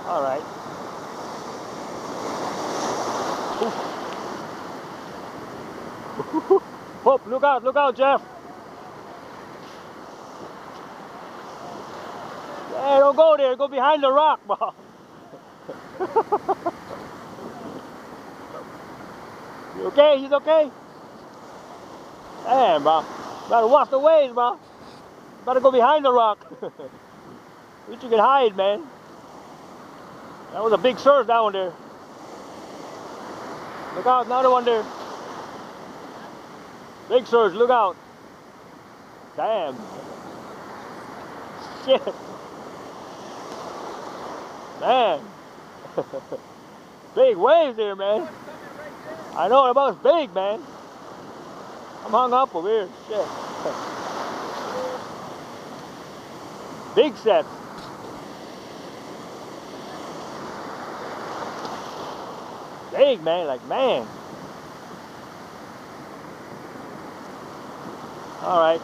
All right. Whoop, look out, Jeff. Hey, don't go there. Go behind the rock, bro. You okay? He's okay? Damn, bro. Gotta watch the waves, bro. Gotta go behind the rock. At least you can hide, man. That was a big surf down there. Look out, another one there. Big surf, look out. Damn. Shit. Man. Big waves there, man. I know, that was big, man. I'm hung up over here. Shit. Big set. Big, man, like, man. All right.